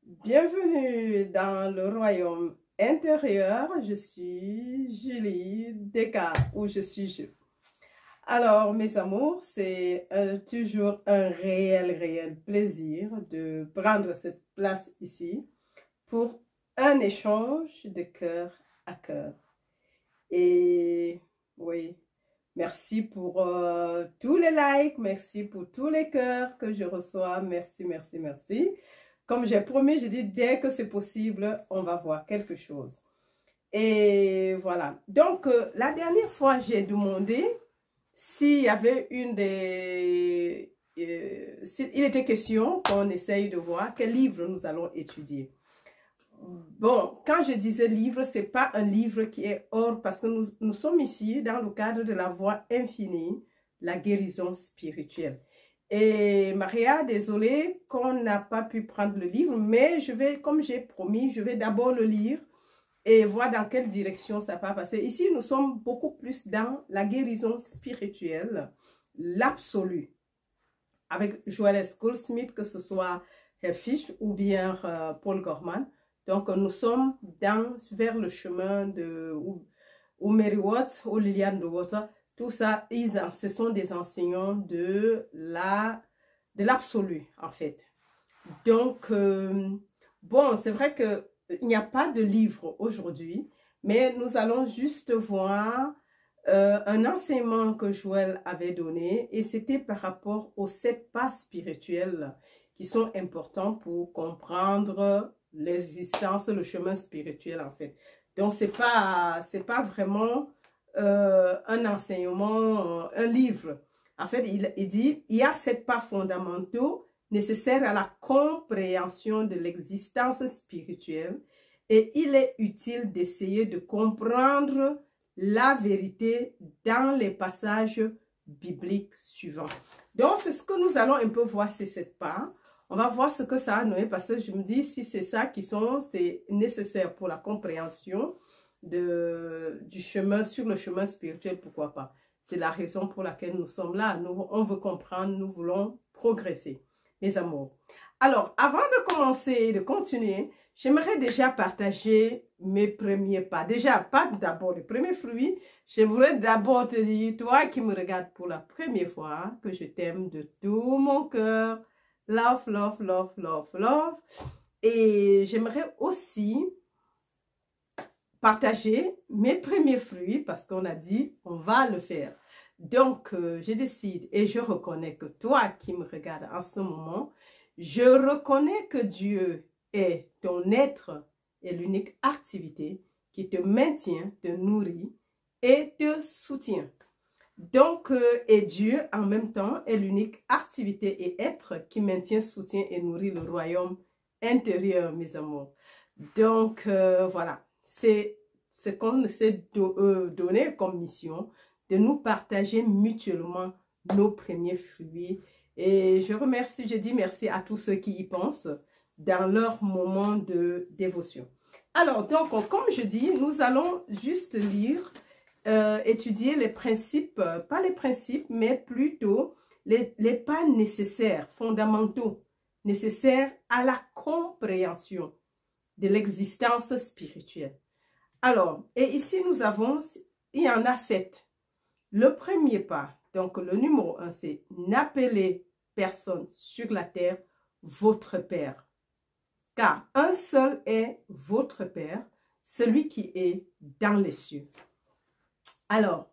Bienvenue dans le royaume intérieur. Je suis Julie Descartes ou je suis Jules. Alors, mes amours, c'est toujours un réel plaisir de prendre cette place ici pour un échange de cœur à cœur. Et oui, merci pour tous les likes, merci pour tous les cœurs que je reçois. Merci. Comme j'ai promis, je dis dès que c'est possible, on va voir quelque chose. Et voilà. Donc, la dernière fois, j'ai demandé s'il y avait une des... il était question qu'on essaye de voir quel livre nous allons étudier. Bon, quand je disais livre, ce n'est pas un livre qui est hors, parce que nous sommes ici dans le cadre de la voie infinie, la guérison spirituelle. Et Maria, désolée qu'on n'a pas pu prendre le livre, mais je vais, comme j'ai promis, je vais d'abord le lire et voir dans quelle direction ça va passer. Ici, nous sommes beaucoup plus dans la guérison spirituelle, l'absolu, avec Joel Goldsmith, que ce soit Herfish ou bien Paul Gorman. Donc, nous sommes vers le chemin de ou Mary Watts, ou Liliane de Water. Tout ça, ce sont des enseignants de l'absolu, en fait. Donc, bon, c'est vrai qu'il n'y a pas de livre aujourd'hui, mais nous allons juste voir un enseignement que Joël avait donné, et c'était par rapport aux 7 pas spirituels qui sont importants pour comprendre l'existence, le chemin spirituel, en fait. Donc, c'est pas vraiment un enseignement, un livre. En fait, il dit, il y a 7 pas fondamentaux nécessaires à la compréhension de l'existence spirituelle et il est utile d'essayer de comprendre la vérité dans les passages bibliques suivants. Donc, c'est ce que nous allons un peu voir, ces 7 pas. On va voir ce que ça a donné parce que je me dis, si c'est ça c'est nécessaire pour la compréhension du chemin, sur le chemin spirituel, pourquoi pas. C'est la raison pour laquelle nous sommes là. On veut comprendre, nous voulons progresser, mes amours. Alors, avant de commencer et de continuer, j'aimerais déjà partager mes premiers pas. Déjà, pas d'abord les premiers fruits. Je voudrais d'abord te dire, toi qui me regardes pour la première fois, que je t'aime de tout mon cœur. Love. Et j'aimerais aussi partager mes premiers fruits parce qu'on a dit, on va le faire. Donc, je décide et je reconnais que toi qui me regardes en ce moment, je reconnais que Dieu est ton être et l'unique activité qui te maintient, te nourrit et te soutient. Donc, et Dieu, en même temps, est l'unique activité et être qui maintient, soutient et nourrit le royaume intérieur, mes amours. Donc, voilà, c'est ce qu'on s'est donné comme mission, de nous partager mutuellement nos premiers fruits. Et je dis merci à tous ceux qui y pensent dans leur moment de dévotion. Alors, donc, comme je dis, nous allons juste lire étudier les principes, pas les principes, mais plutôt les pas nécessaires, fondamentaux, nécessaires à la compréhension de l'existence spirituelle. Alors, et ici nous avons, il y en a 7. Le premier pas, donc le numéro 1, c'est n'appelez personne sur la terre votre Père. Car un seul est votre Père, celui qui est dans les cieux. Alors,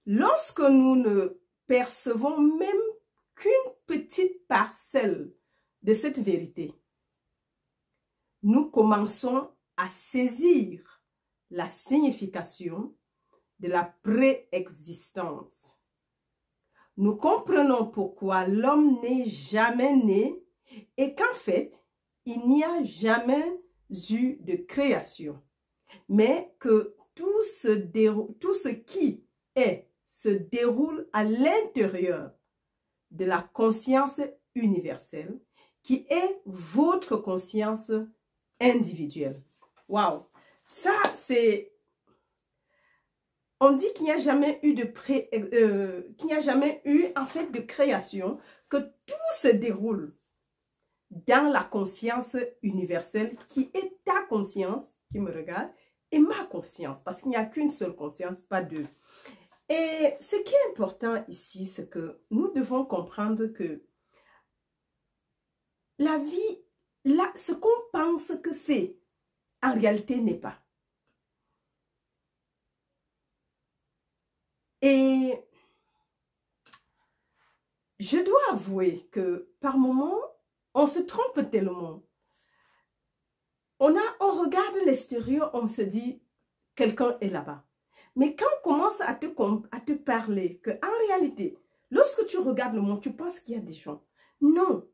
lorsque nous ne percevons même qu'une petite parcelle de cette vérité, nous commençons à saisir la signification de la préexistence. Nous comprenons pourquoi l'homme n'est jamais né et qu'en fait, il n'y a jamais eu de création, mais que tout ce qui est se déroule à l'intérieur de la conscience universelle qui est votre conscience individuelle. Waouh! Ça, c'est... On dit qu'il n'y a jamais eu en fait de création, que tout se déroule dans la conscience universelle qui est ta conscience qui me regarde et ma conscience, parce qu'il n'y a qu'une seule conscience, pas deux. Et ce qui est important ici, c'est que nous devons comprendre que la vie, là, ce qu'on pense que c'est, en réalité n'est pas. Et je dois avouer que par moments, on se trompe tellement. On regarde l'extérieur, on se dit, quelqu'un est là-bas. Mais quand on commence à te parler qu'en réalité, lorsque tu regardes le monde, tu penses qu'il y a des gens. Non.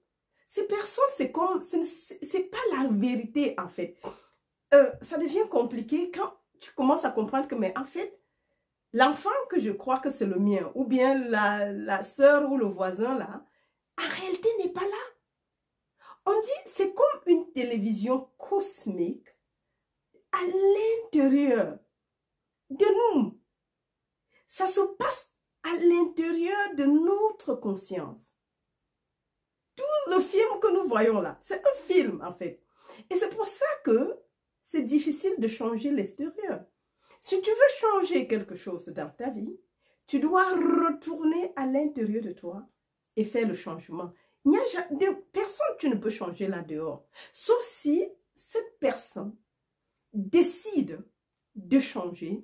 Ces personnes, c'est comme, c'est pas la vérité en fait. Ça devient compliqué quand tu commences à comprendre que, mais en fait, l'enfant que je crois que c'est le mien, ou bien la sœur ou le voisin là, en réalité n'est pas là. On dit, c'est comme une télévision cosmique à l'intérieur de nous. Ça se passe à l'intérieur de notre conscience. Tout le film que nous voyons là, c'est un film en fait. Et c'est pour ça que c'est difficile de changer l'extérieur. Si tu veux changer quelque chose dans ta vie, tu dois retourner à l'intérieur de toi et faire le changement. Il n'y a de personne que tu ne peux changer là dehors. Sauf si cette personne décide de changer.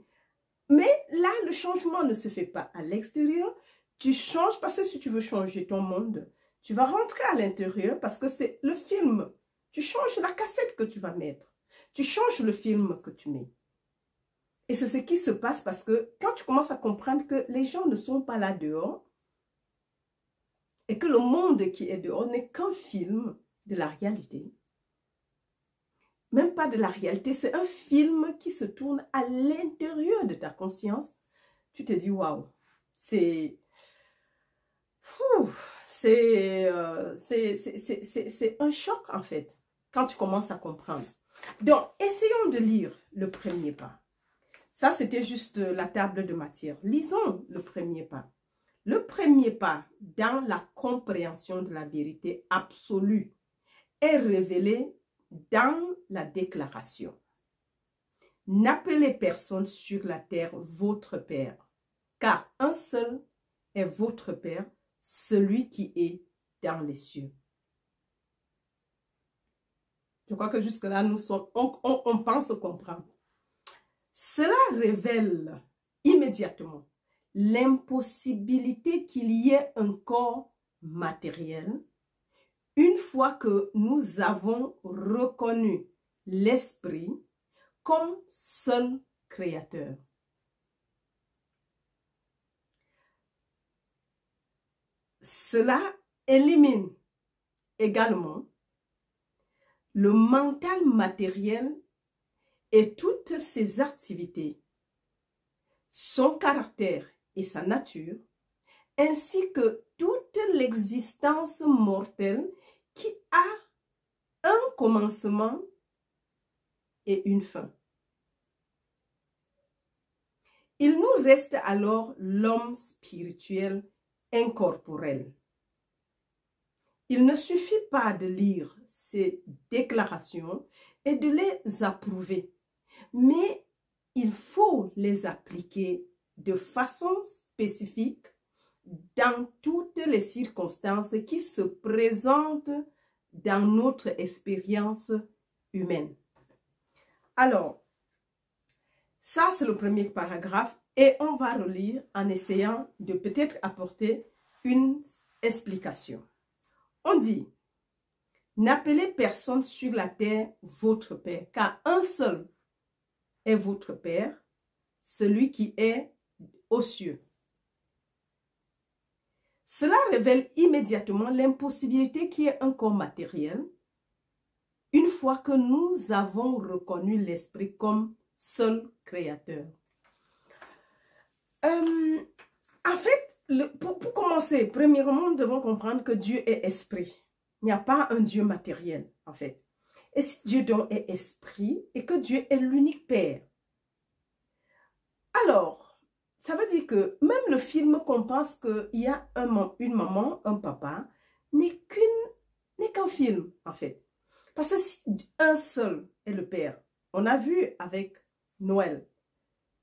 Mais là, le changement ne se fait pas à l'extérieur. Tu changes parce que si tu veux changer ton monde, tu vas rentrer à l'intérieur parce que c'est le film. Tu changes la cassette que tu vas mettre. Tu changes le film que tu mets. Et c'est ce qui se passe parce que quand tu commences à comprendre que les gens ne sont pas là dehors et que le monde qui est dehors n'est qu'un film de la réalité, même pas de la réalité, c'est un film qui se tourne à l'intérieur de ta conscience, tu te dis waouh, c'est un choc en fait, quand tu commences à comprendre. Donc, essayons de lire le premier pas. Ça, c'était juste la table de matière. Lisons le premier pas. Le premier pas dans la compréhension de la vérité absolue est révélé dans la déclaration. N'appelez personne sur la terre votre Père, car un seul est votre Père, celui qui est dans les cieux. Je crois que jusque-là, on pense comprendre. Cela révèle immédiatement l'impossibilité qu'il y ait un corps matériel une fois que nous avons reconnu l'Esprit comme seul créateur. Cela élimine également le mental matériel et toutes ses activités, son caractère et sa nature, ainsi que toute l'existence mortelle qui a un commencement et une fin. Il nous reste alors l'homme spirituel incorporel. Il ne suffit pas de lire ces déclarations et de les approuver, mais il faut les appliquer de façon spécifique dans toutes les circonstances qui se présentent dans notre expérience humaine. Alors, ça c'est le premier paragraphe et on va relire en essayant de peut-être apporter une explication. On dit, n'appelez personne sur la terre votre Père, car un seul est votre Père, celui qui est aux cieux. Cela révèle immédiatement l'impossibilité qui est un corps matériel, une fois que nous avons reconnu l'Esprit comme seul créateur. En fait, pour commencer, premièrement, nous devons comprendre que Dieu est esprit. Il n'y a pas un Dieu matériel, en fait. Et si Dieu donc est esprit et que Dieu est l'unique Père, alors, ça veut dire que même le film qu'on pense qu'il y a une maman, un papa, n'est qu'un un film, en fait. Parce que si un seul est le Père, on a vu avec Noël,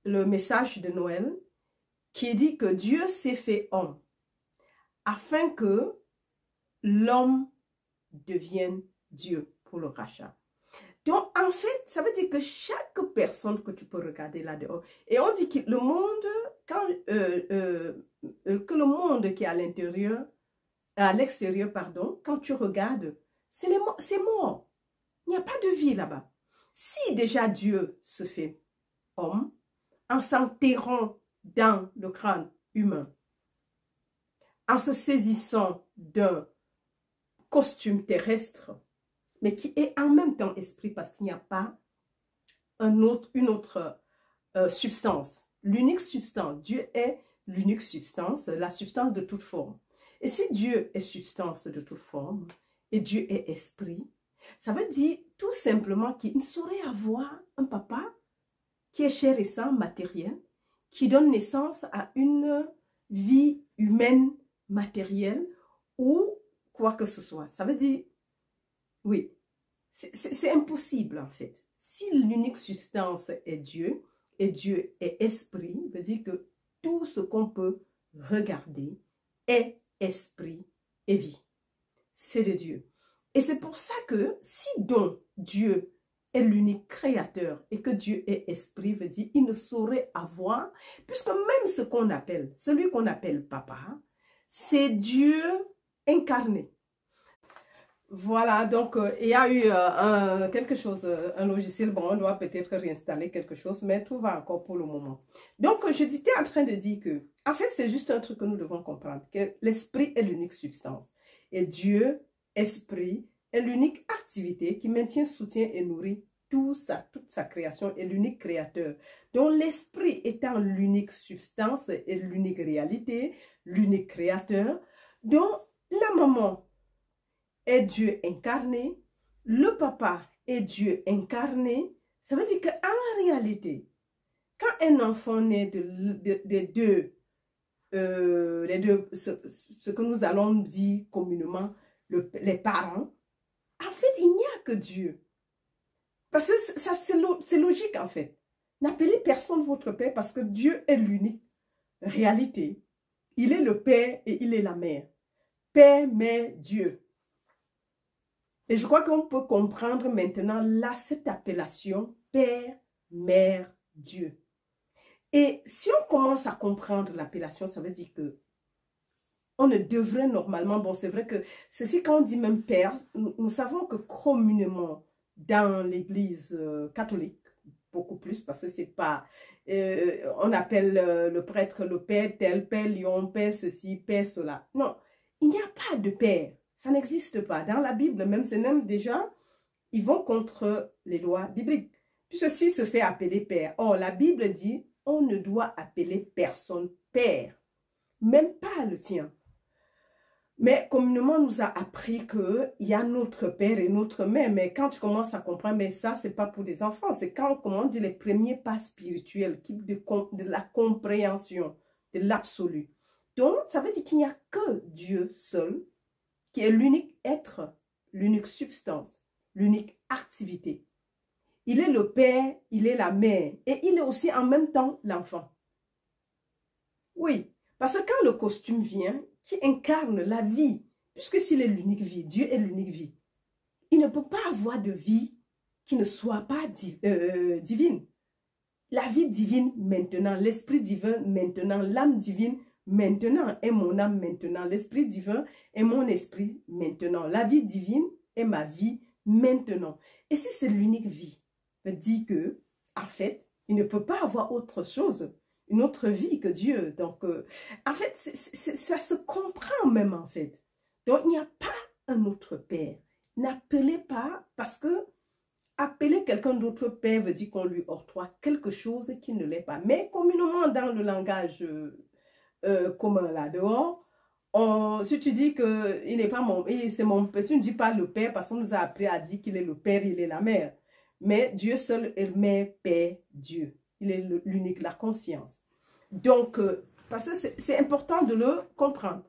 le message de Noël, qui dit que Dieu s'est fait homme, afin que l'homme devienne Dieu pour le rachat. Donc, en fait, ça veut dire que chaque personne que tu peux regarder là-dehors, et on dit que le monde, que le monde qui est à l'intérieur, à l'extérieur, pardon, quand tu regardes, c'est mort. Il n'y a pas de vie là-bas. Si déjà Dieu se fait homme, en s'enterrant dans le crâne humain, en se saisissant d'un costume terrestre, mais qui est en même temps esprit parce qu'il n'y a pas une autre substance. L'unique substance, Dieu est l'unique substance, la substance de toute forme. Et si Dieu est substance de toute forme et Dieu est esprit, ça veut dire tout simplement qu'il ne saurait avoir un papa qui est chair et sang matériel, qui donne naissance à une vie humaine matérielle ou quoi que ce soit. Ça veut dire, oui, c'est impossible en fait. Si l'unique substance est Dieu et Dieu est esprit, veut dire que tout ce qu'on peut regarder est esprit et vie. C'est de Dieu. Et c'est pour ça que si donc Dieu est l'unique créateur et que Dieu est esprit, veut dire il ne saurait avoir, puisque même ce qu'on appelle, celui qu'on appelle papa, c'est Dieu incarné. Voilà, donc il y a eu quelque chose, un logiciel, bon, on doit peut-être réinstaller quelque chose, mais tout va encore pour le moment. Donc, j'étais en train de dire que, en fait, c'est juste un truc que nous devons comprendre, que l'esprit est l'unique substance. Et Dieu, esprit, est l'unique activité qui maintient, soutient et nourrit toute sa création et l'unique créateur. Donc, l'esprit étant l'unique substance et l'unique réalité, l'unique créateur. Donc, la maman est Dieu incarné, le papa est Dieu incarné. Ça veut dire qu'en réalité, quand un enfant naît des deux, ce que nous allons dire communément, les parents, en fait, il n'y a que Dieu. Parce que ça, c'est logique en fait. N'appelez personne votre père parce que Dieu est l'unique réalité. Il est le père et il est la mère. Père, mère, Dieu. Et je crois qu'on peut comprendre maintenant là cette appellation Père, Mère, Dieu. Et si on commence à comprendre l'appellation, ça veut dire que on ne devrait normalement, bon c'est vrai que ceci quand on dit même Père, nous savons que communément dans l'église catholique, beaucoup plus parce que c'est pas, on appelle le prêtre le Père tel, Père lion, Père ceci, Père cela. Non, il n'y a pas de Père. Ça n'existe pas. Dans la Bible, même, c'est même déjà, ils vont contre les lois bibliques. Puis ceci se fait appeler père. Or, la Bible dit, on ne doit appeler personne père. Même pas le tien. Mais communément, on nous a appris qu'il y a notre père et notre mère. Mais quand tu commences à comprendre, mais ça, c'est pas pour des enfants. C'est quand on commence les premiers pas spirituels, de la compréhension, de l'absolu. Donc, ça veut dire qu'il n'y a que Dieu seul, qui est l'unique être, l'unique substance, l'unique activité. Il est le père, il est la mère, et il est aussi en même temps l'enfant. Oui, parce que quand le costume vient, qui incarne la vie, puisque s'il est l'unique vie, Dieu est l'unique vie, il ne peut pas avoir de vie qui ne soit pas divine. La vie divine maintenant, l'esprit divin maintenant, l'âme divine maintenant est mon âme maintenant, l'esprit divin est mon esprit maintenant, la vie divine est ma vie maintenant. Et si c'est l'unique vie, ça dit que, en fait, il ne peut pas avoir autre chose, une autre vie que Dieu. Donc, en fait, ça se comprend même en fait. Donc, il n'y a pas un autre père. N'appelez pas, parce que appeler quelqu'un d'autre père veut dire qu'on lui octroie quelque chose qui ne l'est pas. Mais communément dans le langage commun là dehors, si tu dis que il n'est pas c'est mon père, tu ne dis pas le père parce qu'on nous a appris à dire qu'il est le père, il est la mère. Mais Dieu seul est mère, père, Dieu. Il est l'unique, la conscience. Donc, parce que c'est important de le comprendre.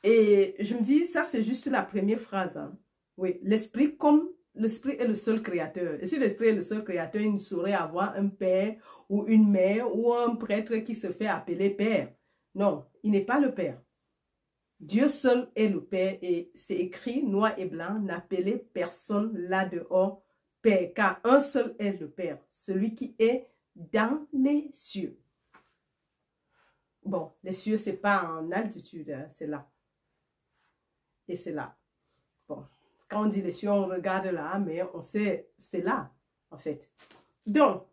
Et je me dis, ça c'est juste la première phrase. Hein. Oui, l'esprit comme l'esprit est le seul créateur. Et si l'esprit est le seul créateur, il ne saurait avoir un père ou une mère ou un prêtre qui se fait appeler père. Non, il n'est pas le père. Dieu seul est le père et c'est écrit noir et blanc, n'appelez personne là-dehors père, car un seul est le père, celui qui est dans les cieux. Bon, les cieux, c'est pas en altitude, hein, c'est là. Et c'est là. Bon. Quand on dit les cieux, on regarde là, mais on sait, c'est là, en fait. Donc,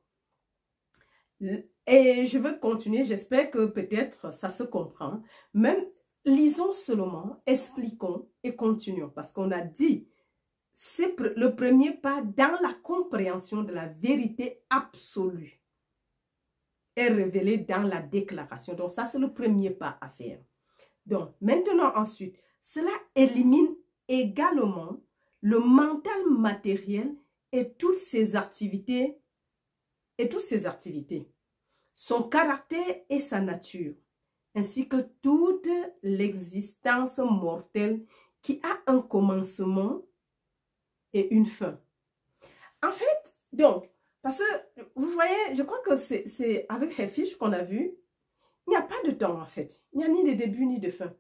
et je veux continuer, j'espère que peut-être ça se comprend. Même, lisons seulement, expliquons et continuons. Parce qu'on a dit, c'est le premier pas dans la compréhension de la vérité absolue est révélée dans la déclaration. Donc, ça, c'est le premier pas à faire. Donc, maintenant, ensuite, cela élimine également le mental matériel et toutes ses activités, son caractère et sa nature, ainsi que toute l'existence mortelle qui a un commencement et une fin. En fait, donc, parce que, vous voyez, je crois que c'est avec Hefish qu'on a vu, il n'y a pas de temps en fait, il n'y a ni de début ni de fin.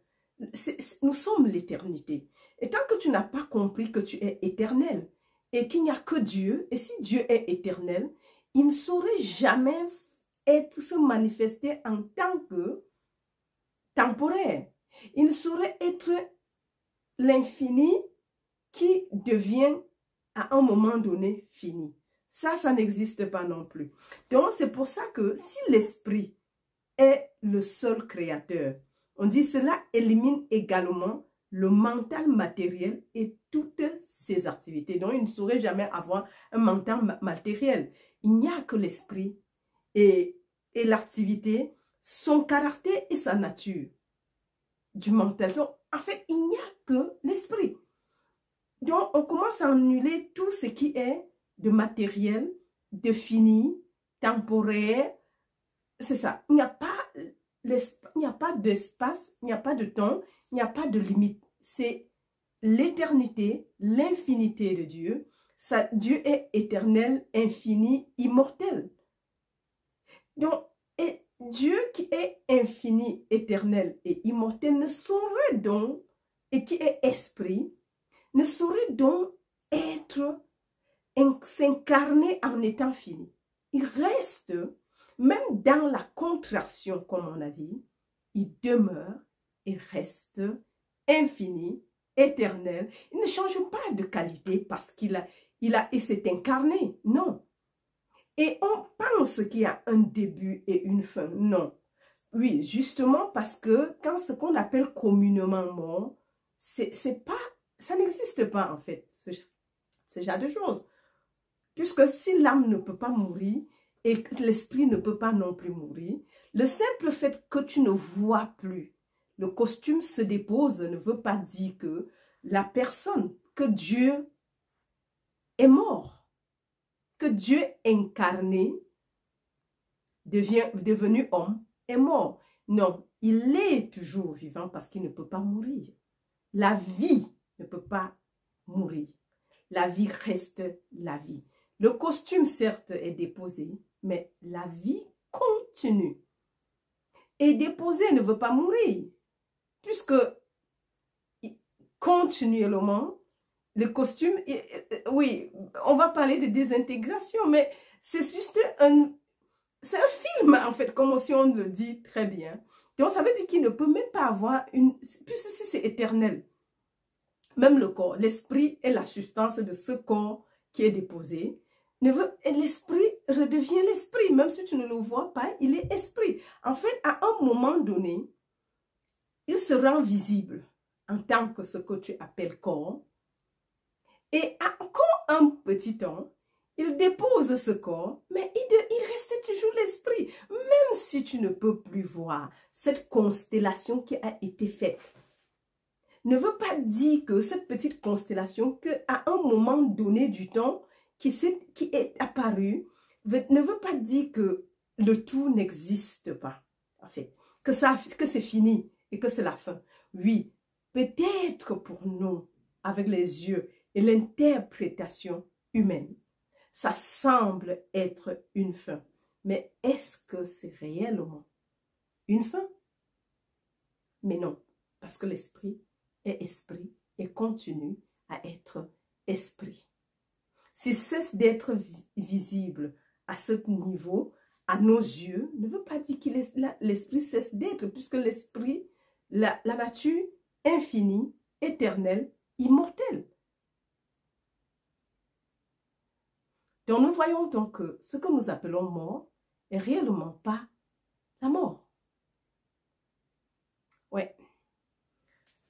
Nous sommes l'éternité. Et tant que tu n'as pas compris que tu es éternel et qu'il n'y a que Dieu, et si Dieu est éternel, il ne saurait jamais se manifester en tant que temporaire. Il ne saurait être l'infini qui devient à un moment donné fini. Ça n'existe pas non plus. Donc, c'est pour ça que si l'esprit est le seul créateur, on dit cela élimine également le mental matériel et toutes ses activités. Donc, il ne saurait jamais avoir un mental matériel. Il n'y a que l'esprit et l'activité, son caractère et sa nature du mental. Donc, en fait, il n'y a que l'esprit. Donc, on commence à annuler tout ce qui est de matériel, de fini, temporaire. C'est ça. Il n'y a pas d'espace, il n'y a pas de temps, il n'y a pas de limite. C'est l'éternité, l'infinité de Dieu. Dieu est éternel, infini, immortel. Donc, et Dieu qui est infini, éternel et immortel ne saurait donc, et qui est esprit, ne saurait donc s'incarner en étant fini. Il reste, même dans la contraction, comme on a dit, il demeure et reste infini, éternel. Il ne change pas de qualité parce qu'il s'est incarné. Non. Et on pense qu'il y a un début et une fin. Non. Oui, justement parce que quand ce qu'on appelle communément mort, ça n'existe pas en fait, ce genre de choses. Puisque si l'âme ne peut pas mourir et que l'esprit ne peut pas non plus mourir, le simple fait que tu ne vois plus, le costume se dépose, ne veut pas dire que la personne, que Dieu est mort, que Dieu incarné, devenu homme, est mort. Non, il est toujours vivant parce qu'il ne peut pas mourir. La vie ne peut pas mourir. La vie reste la vie. Le costume, certes, est déposé, mais la vie continue. Et déposé ne veut pas mourir, puisque continuellement, le costume, oui, on va parler de désintégration, mais c'est juste un film, en fait, comme si on le dit très bien. Donc, ça veut dire qu'il ne peut même pas avoir puisque si c'est éternel, même le corps, l'esprit est la substance de ce corps qui est déposé. L'esprit redevient l'esprit, même si tu ne le vois pas, il est esprit. En fait, à un moment donné, il se rend visible en tant que ce que tu appelles corps. Et encore un petit temps, il dépose ce corps, mais il reste toujours l'esprit. Même si tu ne peux plus voir cette constellation qui a été faite, ne veut pas dire que cette petite constellation, qu'à un moment donné du temps, qui est apparu, ne veut pas dire que le tout n'existe pas, en fait, que c'est fini et que c'est la fin. Oui, peut-être pour nous, avec les yeux et l'interprétation humaine. Ça semble être une fin. Mais est-ce que c'est réellement une fin? Mais non, parce que l'esprit est esprit et continue à être esprit. S'il cesse d'être visible à ce niveau, à nos yeux, ne veut pas dire que l'esprit cesse d'être, puisque l'esprit, la nature infinie, éternelle, immortelle. Donc nous voyons donc que ce que nous appelons mort n'est réellement pas la mort. Ouais.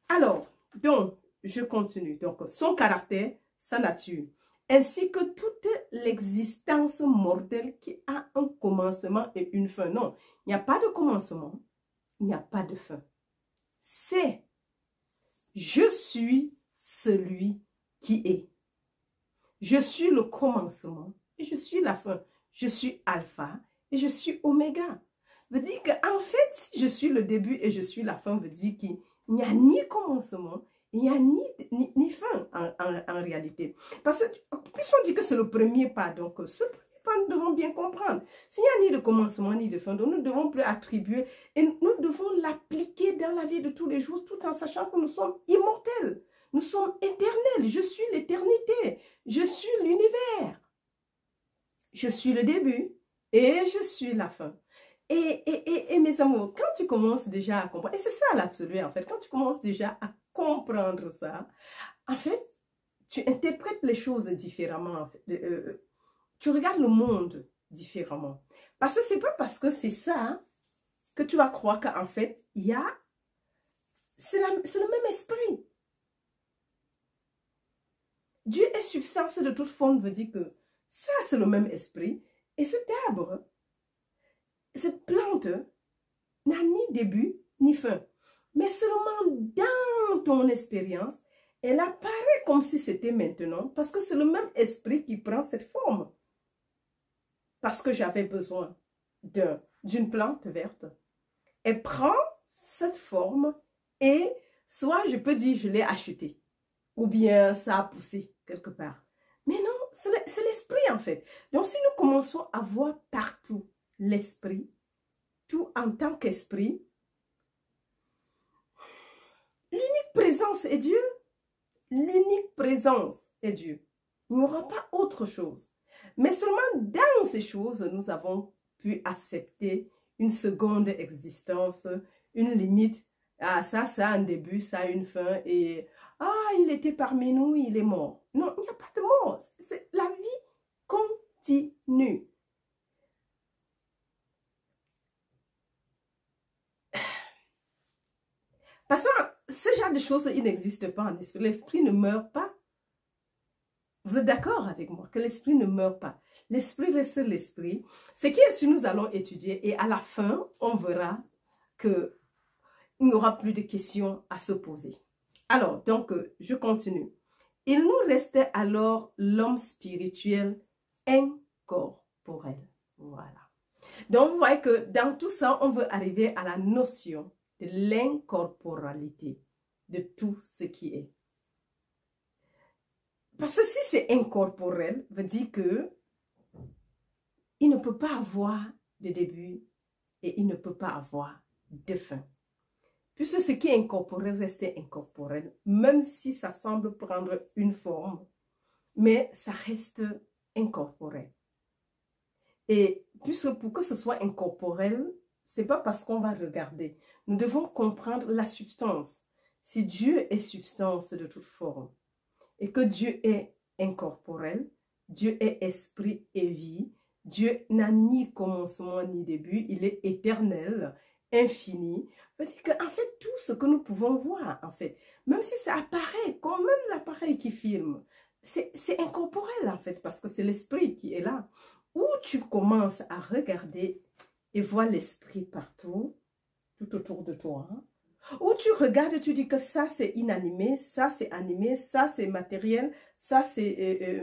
Alors, donc, je continue. Donc, son caractère, sa nature, ainsi que toute l'existence mortelle qui a un commencement et une fin. Non, il n'y a pas de commencement, il n'y a pas de fin. C'est « Je suis celui qui est ». Je suis le commencement et je suis la fin. Je suis alpha et je suis oméga. Veut dire qu'en fait, si je suis le début et je suis la fin, veut dire qu'il n'y a ni commencement, il n'y a ni fin en réalité. Parce que, puisqu'on dit que c'est le premier pas, donc ce premier pas, nous devons bien comprendre. S'il n'y a ni de commencement ni de fin, donc nous ne devons plus attribuer et nous devons l'appliquer dans la vie de tous les jours, tout en sachant que nous sommes immortels. Nous sommes éternels. Je suis l'éternité. Je suis l'univers. Je suis le début et je suis la fin. Et mes amours, quand tu commences déjà à comprendre, et c'est ça l'absolu en fait, quand tu commences déjà à comprendre ça, en fait, tu interprètes les choses différemment. En fait. Tu regardes le monde différemment. Parce que c'est pas parce que c'est ça que tu vas croire qu'en fait, c'est le même esprit. Dieu est substance de toute forme, veut dire que ça, c'est le même esprit. Et cet arbre, cette plante, n'a ni début ni fin. Mais seulement dans ton expérience, elle apparaît comme si c'était maintenant, parce que c'est le même esprit qui prend cette forme. Parce que j'avais besoin d'une plante verte. Elle prend cette forme et soit je peux dire je l'ai achetée, ou bien ça a poussé quelque part. Mais non, c'est l'esprit en fait. Donc si nous commençons à voir partout l'esprit, tout en tant qu'esprit, l'unique présence est Dieu. L'unique présence est Dieu. Il n'y aura pas autre chose. Mais seulement dans ces choses, nous avons pu accepter une seconde existence, une limite. Ah, ça a un début, ça a une fin. Et ah, il était parmi nous, il est mort. Non, il n'y a pas de mort. La vie continue. Parce que ce genre de choses, il n'existe pas en esprit. L'esprit ne meurt pas. Vous êtes d'accord avec moi que l'esprit ne meurt pas. L'esprit reste l'esprit. Ce qui est sûr, nous allons étudier et à la fin, on verra qu'il n'y aura plus de questions à se poser. Alors, donc, je continue. Il nous restait alors l'homme spirituel incorporel. Voilà. Donc, vous voyez que dans tout ça, on veut arriver à la notion de l'incorporalité de tout ce qui est. Parce que si c'est incorporel, veut dire que il ne peut pas avoir de début et il ne peut pas avoir de fin. Puisque ce qui est incorporel reste incorporel, même si ça semble prendre une forme, mais ça reste incorporel. Et puisque pour que ce soit incorporel, ce n'est pas parce qu'on va regarder. Nous devons comprendre la substance. Si Dieu est substance de toute forme, et que Dieu est incorporel, Dieu est esprit et vie, Dieu n'a ni commencement ni début, il est éternel, infini. Ça veut dire qu'en fait, tout ce que nous pouvons voir, en fait, même si ça apparaît comme même l'appareil qui filme, c'est incorporel en fait, parce que c'est l'esprit qui est là. Où tu commences à regarder et voir l'esprit partout, tout autour de toi, où tu regardes, tu dis que ça c'est inanimé, ça c'est animé, ça c'est matériel, ça c'est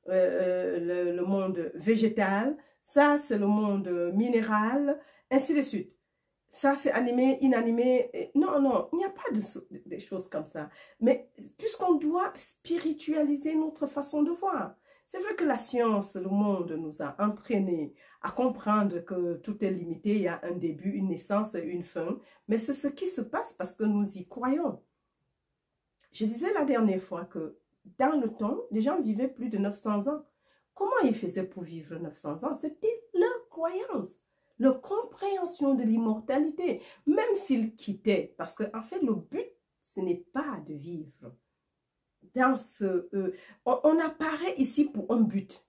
le monde végétal, ça c'est le monde minéral, ainsi de suite. ça c'est animé, inanimé. Non, non, il n'y a pas de choses comme ça. Mais puisqu'on doit spiritualiser notre façon de voir. C'est vrai que la science, le monde nous a entraînés à comprendre que tout est limité, il y a un début, une naissance, une fin. Mais c'est ce qui se passe parce que nous y croyons. Je disais la dernière fois que dans le temps, les gens vivaient plus de 900 ans. Comment ils faisaient pour vivre 900 ans? C'était leur croyance, leur compréhension de l'immortalité. Même s'ils quittaient, parce qu'en fait, le but, ce n'est pas de vivre. Dans on apparaît ici pour un but.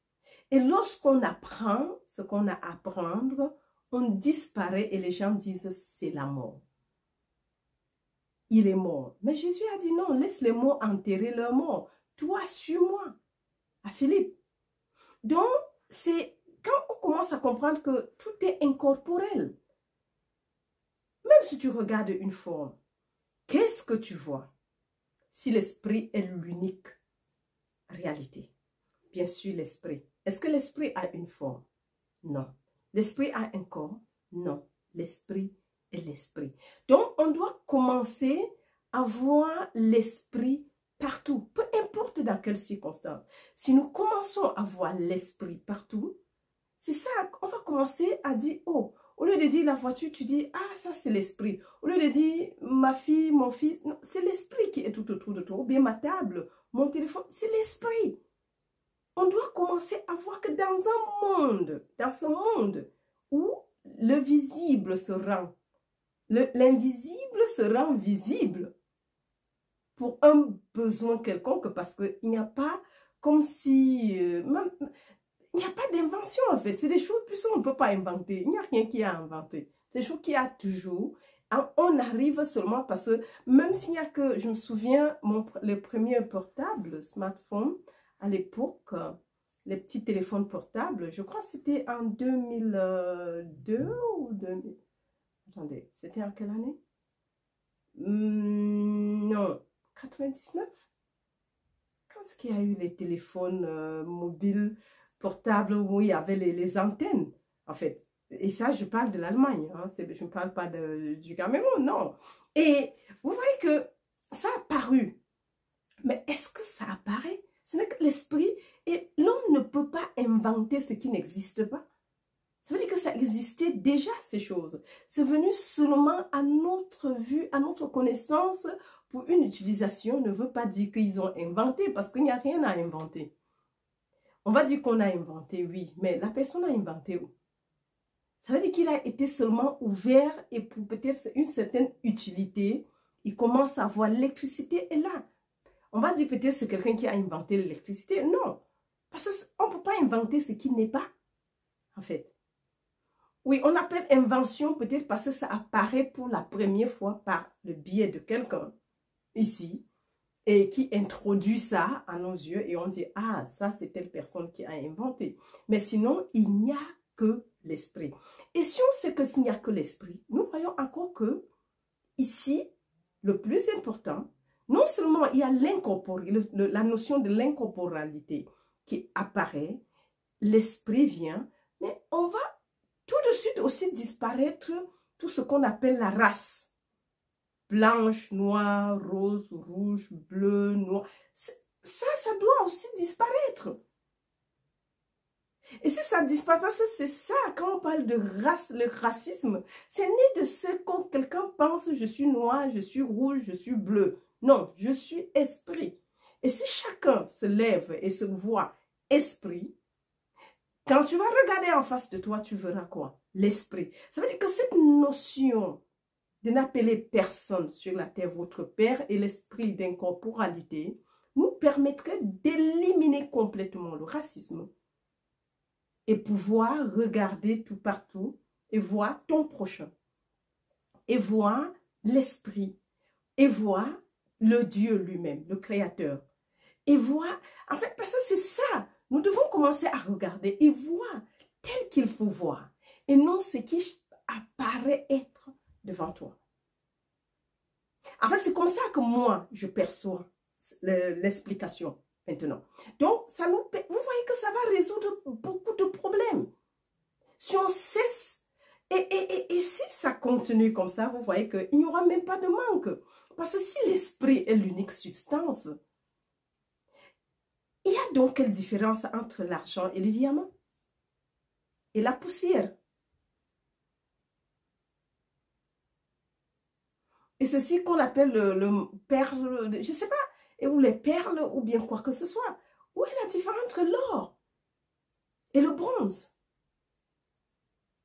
Et lorsqu'on apprend ce qu'on a à apprendre, on disparaît et les gens disent c'est la mort. Il est mort. Mais Jésus a dit non, laisse les morts enterrer leurs morts. Toi, suis-moi. À Philippe. Donc, c'est quand on commence à comprendre que tout est incorporel. Même si tu regardes une forme, qu'est-ce que tu vois? Si l'esprit est l'unique réalité. Bien sûr, l'esprit. Est-ce que l'esprit a une forme? Non. L'esprit a un corps? Non. L'esprit est l'esprit. Donc, on doit commencer à voir l'esprit partout, peu importe dans quelles circonstances. Si nous commençons à voir l'esprit partout, c'est ça, on va commencer à dire, oh, au lieu de dire la voiture, tu dis, ah, ça c'est l'esprit. Au lieu de dire ma fille, mon fils, c'est l'esprit qui est tout autour de toi. Ou bien ma table, mon téléphone, c'est l'esprit. On doit commencer à voir que dans ce monde où le visible se rend, l'invisible se rend visible pour un besoin quelconque, parce qu'il n'y a pas comme si... même, il n'y a pas d'invention en fait. C'est des choses plus on ne peut pas inventer. Il n'y a rien qui a inventé. C'est des choses qui a toujours. On arrive seulement parce que même s'il n'y a que... Je me souviens, les premiers portables, smartphones, à l'époque, les petits téléphones portables, je crois que c'était en 2002 ou 2000. Attendez, c'était en quelle année? Non, 99. Quand est-ce qu'il y a eu les téléphones mobiles portables où il y avait les antennes, en fait? Et ça, je parle de l'Allemagne, hein, je ne parle pas du Cameroun, non. Et vous voyez que ça a apparu. Mais est-ce que ça apparaît? Ce n'est que l'esprit, et l'homme ne peut pas inventer ce qui n'existe pas. Ça veut dire que ça existait déjà, ces choses. C'est venu seulement à notre vue, à notre connaissance, pour une utilisation, ne veut pas dire qu'ils ont inventé, parce qu'il n'y a rien à inventer. On va dire qu'on a inventé, oui, mais la personne a inventé où? Ça veut dire qu'il a été seulement ouvert et pour peut-être une certaine utilité, il commence à voir l'électricité est là. On va dire peut-être c'est quelqu'un qui a inventé l'électricité. Non, parce qu'on ne peut pas inventer ce qui n'est pas, en fait. Oui, on appelle invention peut-être parce que ça apparaît pour la première fois par le biais de quelqu'un ici et qui introduit ça à nos yeux et on dit, ah, ça c'est telle personne qui a inventé. Mais sinon, il n'y a que l'esprit. Et si on sait que s'il n'y a que l'esprit, nous voyons encore que ici, le plus important, non seulement il y a la notion de l'incorporalité qui apparaît, l'esprit vient, mais on va tout de suite aussi disparaître tout ce qu'on appelle la race. Blanche, noire, rose, rouge, bleu, noir. Ça doit aussi disparaître. Et si ça disparaît, parce que c'est ça, quand on parle de race, le racisme, c'est né de ce que quelqu'un pense, je suis noir, je suis rouge, je suis bleu. Non, je suis esprit. Et si chacun se lève et se voit esprit, quand tu vas regarder en face de toi, tu verras quoi? L'esprit. Ça veut dire que cette notion de n'appeler personne sur la terre votre Père et l'esprit d'incorporalité nous permettrait d'éliminer complètement le racisme et pouvoir regarder tout partout et voir ton prochain et voir l'esprit et voir le Dieu lui-même, le Créateur et voir, en fait, parce que c'est ça, nous devons commencer à regarder et voir tel qu'il faut voir et non ce qui apparaît être devant toi. En fait, c'est comme ça que moi, je perçois l'explication maintenant. Donc, ça nous, vous voyez que ça va résoudre beaucoup de problèmes. Si on cesse, Et si ça continue comme ça, vous voyez qu'il n'y aura même pas de manque. Parce que si l'esprit est l'unique substance, il y a donc quelle différence entre l'argent et le diamant? Et la poussière? Et ceci qu'on appelle le perle, je ne sais pas, ou les perles, ou bien quoi que ce soit. Où est la différence entre l'or et le bronze?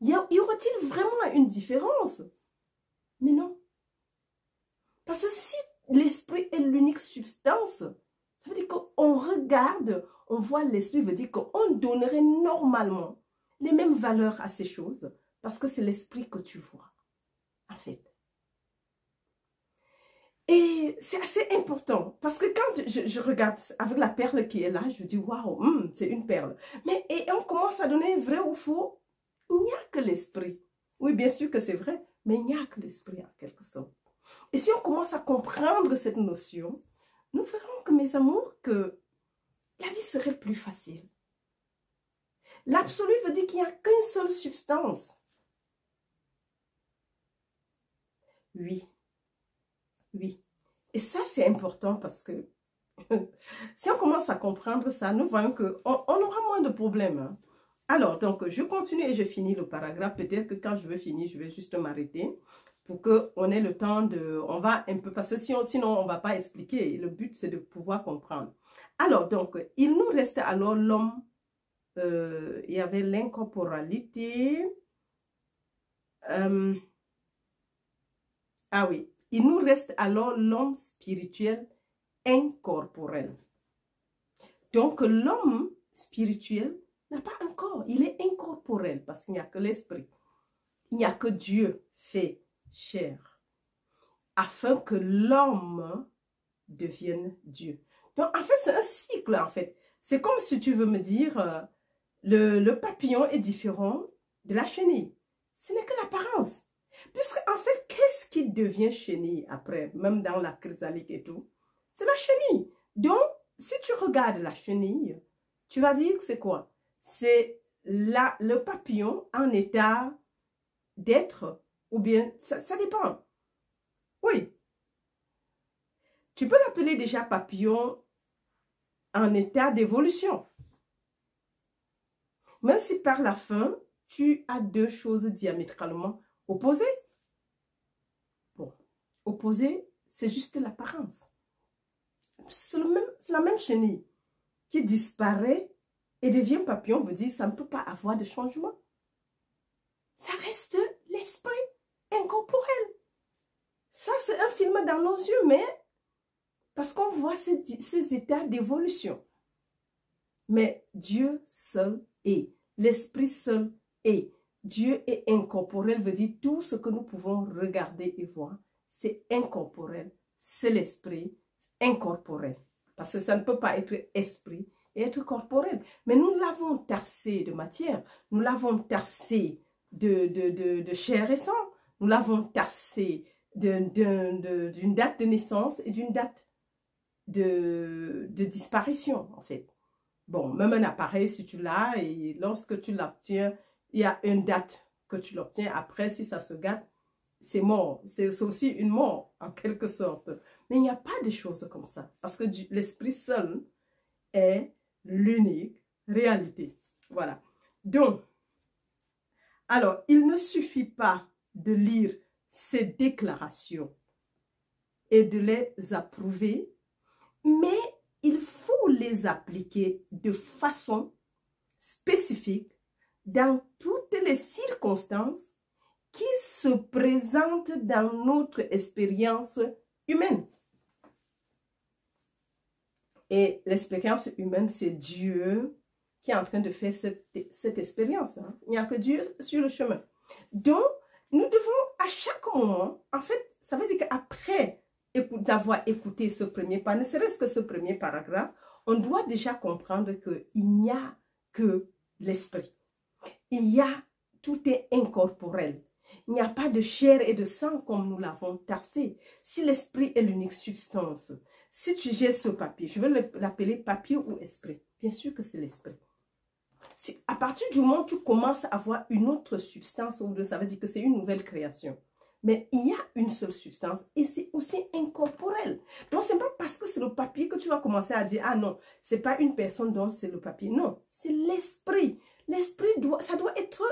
Y aura-t-il vraiment une différence? Mais non. Parce que si l'esprit est l'unique substance, ça veut dire qu'on regarde, on voit l'esprit, veut dire qu'on donnerait normalement les mêmes valeurs à ces choses, parce que c'est l'esprit que tu vois, en fait. Et c'est assez important, parce que quand je regarde avec la perle qui est là, je dis, waouh, c'est une perle. Mais et on commence à donner vrai ou faux, il n'y a que l'esprit. Oui, bien sûr que c'est vrai, mais il n'y a que l'esprit en quelque sorte. Et si on commence à comprendre cette notion, nous verrons que, mes amours, que la vie serait plus facile. L'absolu veut dire qu'il n'y a qu'une seule substance. Oui. Oui. Et ça, c'est important parce que si on commence à comprendre ça, nous voyons qu'on aura moins de problèmes. Hein. Alors, donc, je continue et je finis le paragraphe. Peut-être que quand je vais finir, je vais juste m'arrêter pour qu'on ait le temps de... On va un peu... Parce que sinon, on ne va pas expliquer. Le but, c'est de pouvoir comprendre. Alors, donc, il nous reste alors l'homme. Il y avait l'incorporalité. Ah oui. Il nous reste alors l'homme spirituel incorporel. Donc, l'homme spirituel n'a pas un corps. Il est incorporel parce qu'il n'y a que l'esprit. Il n'y a que Dieu fait chair. Afin que l'homme devienne Dieu. Donc, en fait, c'est un cycle, en fait. C'est comme si tu veux me dire, le papillon est différent de la chenille. Ce n'est que l'apparence. Puisque, en fait, qu'est-ce qui devient chenille après, même dans la chrysalide et tout? C'est la chenille. Donc, si tu regardes la chenille, tu vas dire que c'est quoi? C'est le papillon en état d'être, ou bien, ça dépend. Oui. Tu peux l'appeler déjà papillon en état d'évolution. Même si par la fin, tu as deux choses diamétralement opposées. Bon, opposées, c'est juste l'apparence. C'est la même chenille qui disparaît et devient papillon, veut dire ça ne peut pas avoir de changement. Ça reste l'esprit incorporel. Ça, c'est un film dans nos yeux, mais parce qu'on voit ces états d'évolution. Mais Dieu seul est, l'esprit seul est. Dieu est incorporel, veut dire tout ce que nous pouvons regarder et voir, c'est incorporel, c'est l'esprit incorporel. Parce que ça ne peut pas être esprit et être corporel. Mais nous l'avons tassé de matière, nous l'avons tassé de chair et sang, nous l'avons tassé d'une date de naissance et d'une date de disparition, en fait. Bon, même un appareil, si tu l'as, et lorsque tu l'obtiens, il y a une date que tu l'obtiens. Après, si ça se gâte, c'est mort. C'est aussi une mort, en quelque sorte. Mais il n'y a pas de choses comme ça. Parce que l'esprit seul est l'unique réalité. Voilà. Donc, alors, il ne suffit pas de lire ces déclarations et de les approuver, mais il faut les appliquer de façon spécifique dans toutes les circonstances qui se présentent dans notre expérience humaine. Et l'expérience humaine, c'est Dieu qui est en train de faire cette expérience. Hein. Il n'y a que Dieu sur le chemin. Donc, nous devons à chaque moment, en fait, ça veut dire qu'après d'avoir écouté ce premier paragraphe, ne serait-ce que ce premier paragraphe, on doit déjà comprendre qu'il n'y a que l'esprit. Tout est incorporel. Il n'y a pas de chair et de sang comme nous l'avons tassé. Si l'esprit est l'unique substance, si tu jettes ce papier, je vais l'appeler papier ou esprit. Bien sûr que c'est l'esprit. À partir du moment où tu commences à avoir une autre substance, ça veut dire que c'est une nouvelle création. Mais il y a une seule substance et c'est aussi incorporel. Donc, ce n'est pas parce que c'est le papier que tu vas commencer à dire, ah non, ce n'est pas une personne dont c'est le papier. Non, c'est l'esprit. L'esprit, ça doit être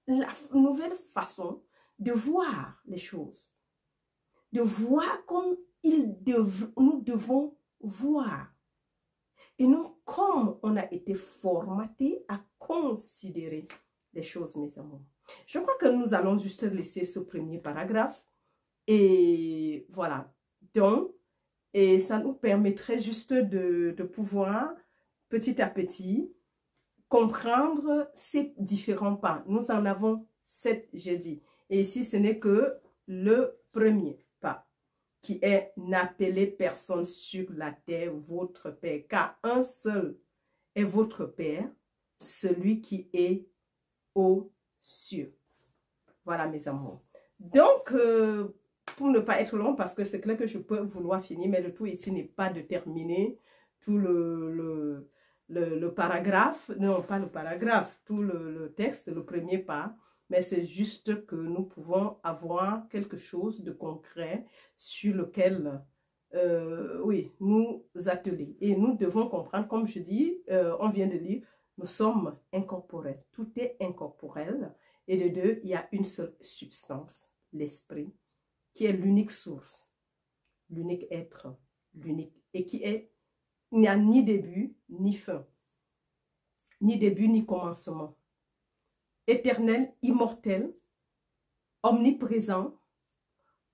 la nouvelle façon de voir les choses. De voir comme nous devons voir. Et non comme on a été formaté à considérer les choses, mes amours. Je crois que nous allons juste laisser ce premier paragraphe. Et voilà. Donc, et ça nous permettrait juste de pouvoir, petit à petit, comprendre ces différents pas. Nous en avons 7, j'ai dit. Et ici, ce n'est que le premier pas, qui est « N'appelez personne sur la terre votre Père, car un seul est votre Père, celui qui est aux cieux. » Voilà, mes amours. Donc, pour ne pas être long, parce que c'est clair que je peux vouloir finir, mais le tout ici n'est pas de terminer tout le paragraphe, non, pas le paragraphe, tout le texte, le premier pas, mais c'est juste que nous pouvons avoir quelque chose de concret sur lequel, oui, nous atteler. Et nous devons comprendre, comme je dis, on vient de lire, nous sommes incorporels. Tout est incorporel. Et de deux, il y a une seule substance, l'esprit, qui est l'unique source, l'unique être, l'unique, et qui est, il n'y a ni début, ni fin, ni début, ni commencement. Éternel, immortel, omniprésent,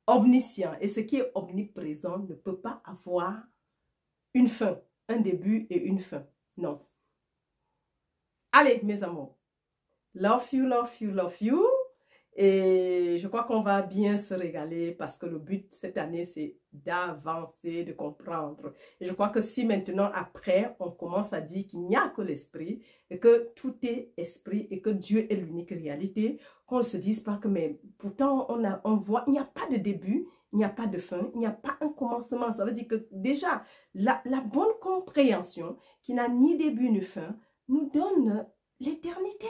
omniscient. Et ce qui est omniprésent ne peut pas avoir une fin, un début et une fin. Non. Allez, mes amours. Love you, love you, love you. Et je crois qu'on va bien se régaler parce que le but cette année, c'est d'avancer, de comprendre. Et je crois que si maintenant, après, on commence à dire qu'il n'y a que l'esprit et que tout est esprit et que Dieu est l'unique réalité, qu'on ne se dise pas que, mais pourtant, on voit, il n'y a pas de début, il n'y a pas de fin, il n'y a pas un commencement. Ça veut dire que déjà, la bonne compréhension qui n'a ni début ni fin nous donne l'éternité,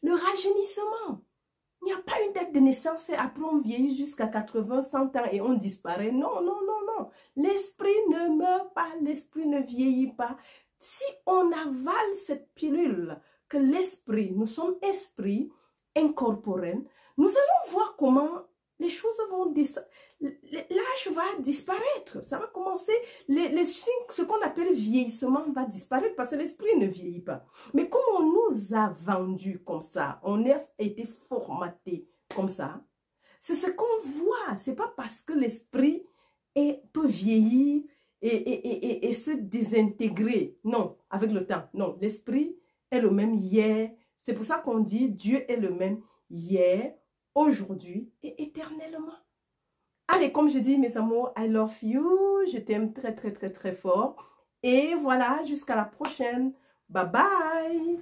le rajeunissement. Il n'y a pas une date de naissance et après on vieillit jusqu'à 80, 100 ans et on disparaît. Non, non, non, non. L'esprit ne meurt pas, l'esprit ne vieillit pas. Si on avale cette pilule que l'esprit, nous sommes esprits incorporels, nous allons voir comment les choses vont descendre. L'âge va disparaître. Ça va commencer, ce qu'on appelle vieillissement va disparaître parce que l'esprit ne vieillit pas. Mais comme on nous a vendu comme ça, on a été formaté comme ça, c'est ce qu'on voit. Ce n'est pas parce que l'esprit peut vieillir et se désintégrer. Non, avec le temps. Non, l'esprit est le même hier. C'est pour ça qu'on dit Dieu est le même hier, aujourd'hui et éternellement. Allez, comme je dis, mes amours, I love you. Je t'aime très, très, très, très fort. Et voilà, jusqu'à la prochaine. Bye bye.